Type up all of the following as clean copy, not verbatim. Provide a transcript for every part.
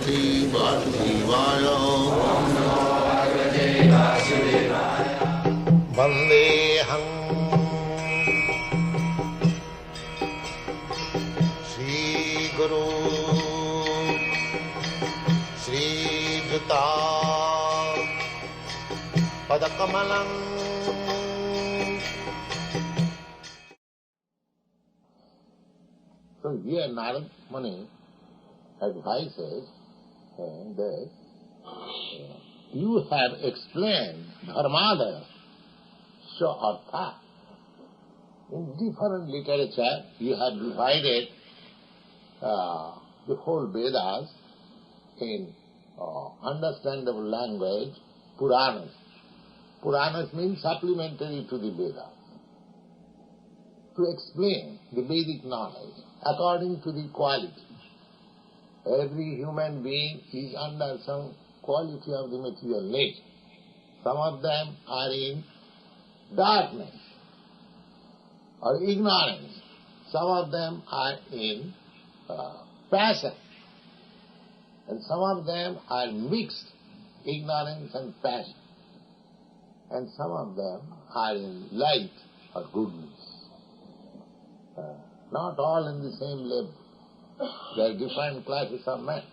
Bhagavate Vasudevaya. Vandeham Shri Guru Shri Juta Padakamalam. So here Narad Muni advises that you have explained Dharmadaya so Artha. In different literature you have divided the whole Vedas in understandable language, Puranas. Puranas means supplementary to the Vedas. To explain the Vedic knowledge according to the quality. Every human being is under some quality of the material nature. Some of them are in darkness or ignorance. Some of them are in passion. And some of them are mixed, ignorance and passion. And some of them are in light or goodness. Not all in the same level. There are different classes of men.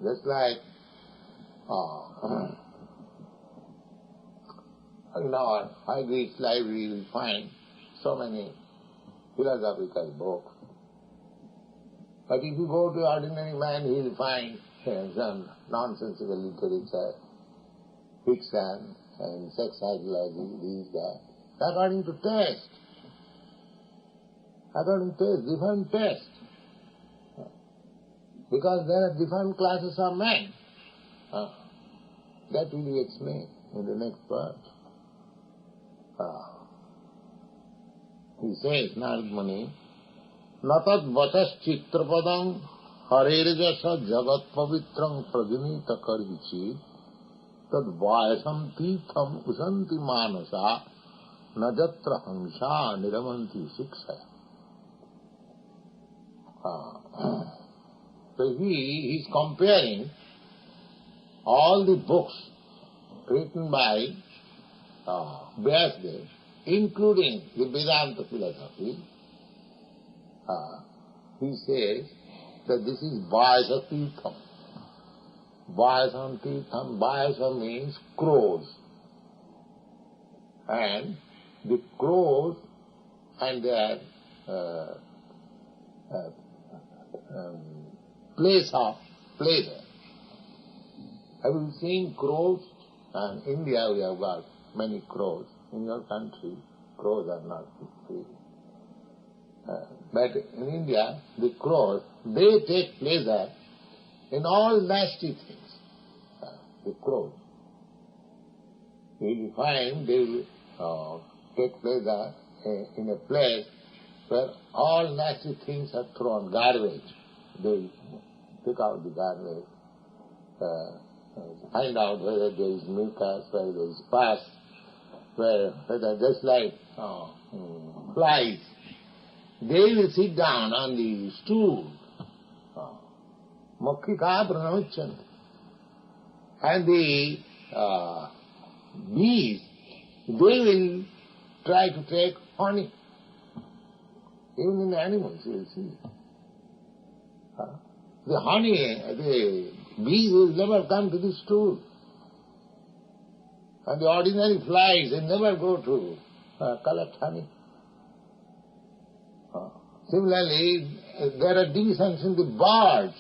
Just like in our High-Reach library we find so many philosophical books. But if you go to ordinary man, he will find some nonsensical literature, fiction and sex psychology, this, that, according to taste. According to taste, different taste. Because there are different classes of men. That will be explained in the next part. He says, Narad Muni, Natad vachas chitrapadam harerjasa jagat pavitrang prajunita karvichit tad vayasam titham usanti manasa najatra hamsa niramanti sikshaya. So he is comparing all the books written by Vyasadeva, including the Vedanta philosophy. He says that this is Vayasa Tirtham. Vayasa Tirtham, Vayasa means crows. And the crows and their place of pleasure. Have you seen crows? In India we have got many crows. In your country, crows are not free. But in India, the crows, they take pleasure in all nasty things. The crows. You will find they will take pleasure in a place where all nasty things are thrown, garbage. They pick out the garbage, find out whether there is mucus, whether there is pus, whether just like flies. They will sit down on the stool, Mokkika Pranamachanti. And the bees, they will try to take honey. Even in the animals you will see. The honey, the bees will never come to the stool. And the ordinary flies, they never go to collect honey. Similarly, there are divisions in the birds,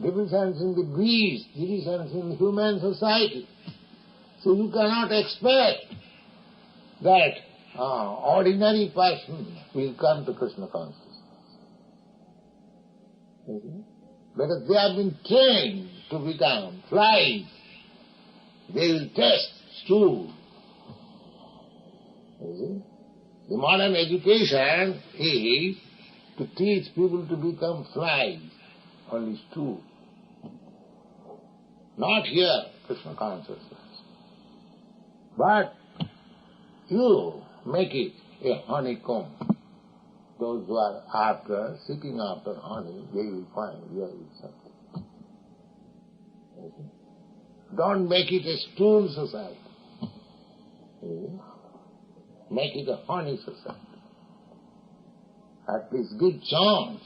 divisions in the bees, divisions in human society. So you cannot expect that ordinary person will come to Krishna consciousness. Because they have been trained to become flies. They will taste stool. The modern education is to teach people to become flies, only stool. Not here, Krishna consciousness. But you make it a honeycomb. those who are seeking after honey, they will find here is something. Don't make it a stool society. Make it a honey society. At least give chance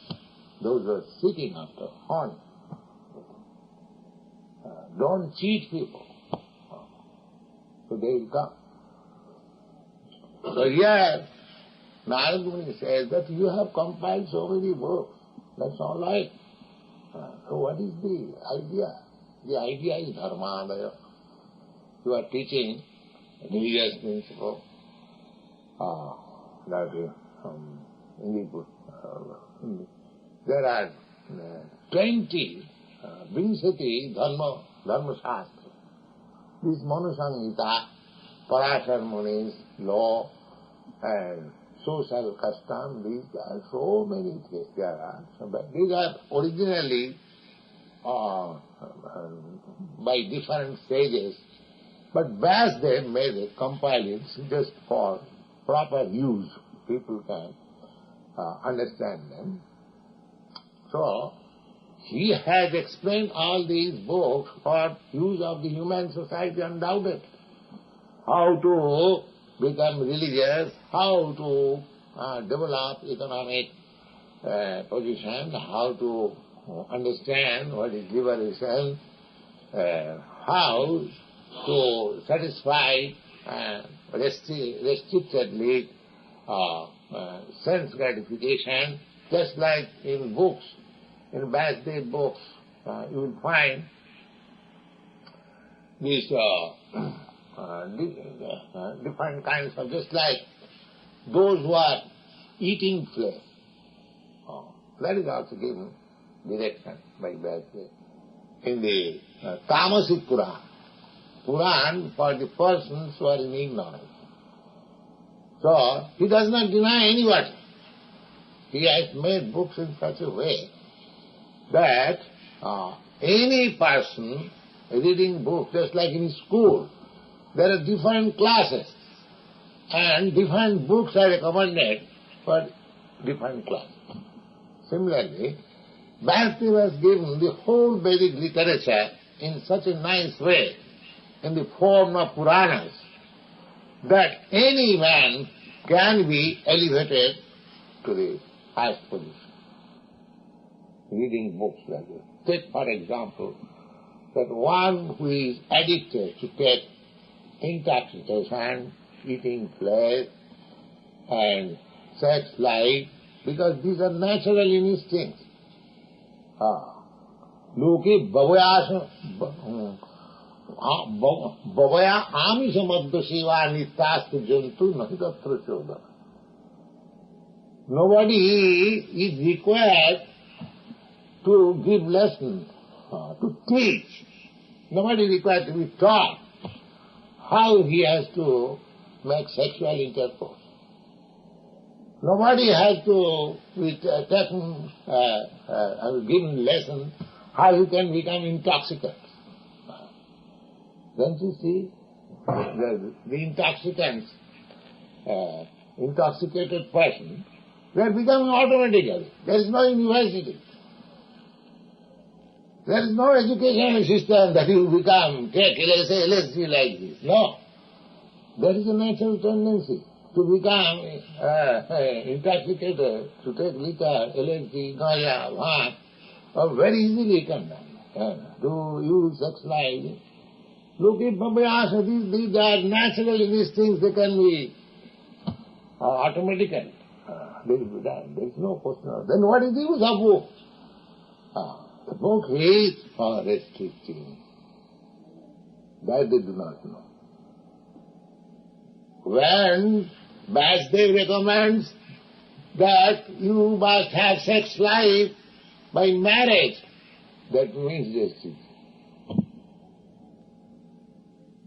those who are seeking after honey. Don't cheat people. So they will come. So here, Narad Muni says that you have compiled so many books. That's all right. So what is the idea? The idea is dharmadaya. You are teaching religious principle. That is in the book. There are 20 Vinsati Dharma Shastra. This Manusangita, Parashar Muni's law and social custom, these are so many things there are. But these are originally by different stages, but Vyasdev made it, compiled it just for proper use. People can understand them. So, he has explained all these books for use of the human society undoubtedly. How to become religious, how to develop economic position, how to understand what is liberation, how to satisfy restrictedly sense gratification, just like in books. In Vyasdev books, you will find these different kinds of, just like those who are eating flesh. That is also given direction by Vyasdev. In the Tamasic Puran, Puran for the persons who are in ignorance. So, he does not deny anybody. He has made books in such a way that any person reading books, just like in school, there are different classes and different books are recommended for different classes. Similarly, Vyasdev has given the whole Vedic literature in such a nice way, in the form of Puranas, that any man can be elevated to the highest position. Reading books like this. Take, for example, that one who is addicted to take intoxication, eating flesh, and sex life, because these are natural instincts. Loke Bhavaya Amisha Madhya Seva Nityastu Jantu Nahitatra Chodana. Nobody is required to give lessons, to teach. Nobody is required to be taught how he has to make sexual intercourse. Nobody has to be taken, given lessons how he can become intoxicant. Don't you see? The intoxicants, intoxicated person, they are becoming automatically. There is no university. There is no educational system that you become, take LSD like this. No. There is a natural tendency to become intoxicated, to take liquor, LSD, ganja, wine, or very easily can to use sex life. Look at Babhyasa, these are natural instincts, they can be automatically. They will be done. There is no question of. Then what is the use of book? The book is for restricting. That they do not know. When Vyasdev recommends that you must have sex life by marriage, that means restriction.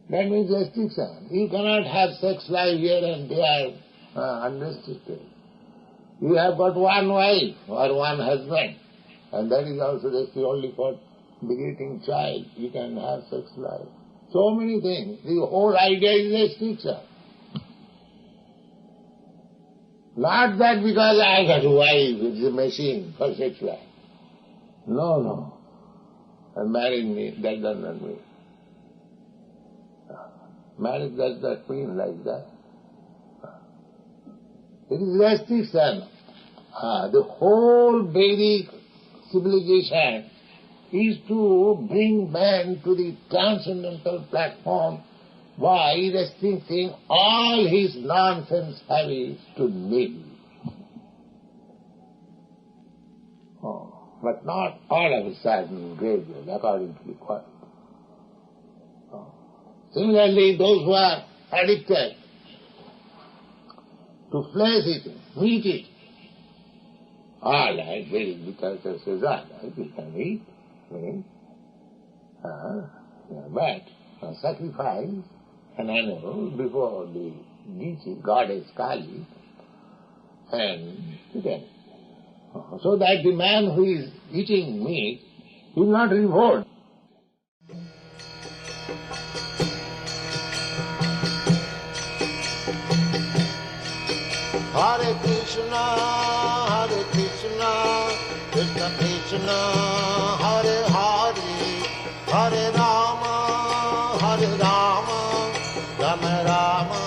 That means restriction. You cannot have sex life here and there unrestricted. You have got one wife or one husband, and that is also just only for begetting child. You can have sex life. So many things. The whole idea is restriction. Not that because I got a wife, it's a machine for sex life. No. And marrying me, that does not mean. Marriage does not mean like that. It is restriction. The whole Vedic civilization is to bring man to the transcendental platform by restricting all his nonsense habits to nil. But not all of a sudden gradual, according to the quality. Similarly, those who are addicted to flesh eating, meat eating, all right, very literature says all right, you can eat, but sacrifice an animal before the deity, goddess Kali, and you can. So that the man who is eating meat will not revolt. Hare Krishna, Krishna Krishna, Hare Hare, Hare Rama, Rama Rama.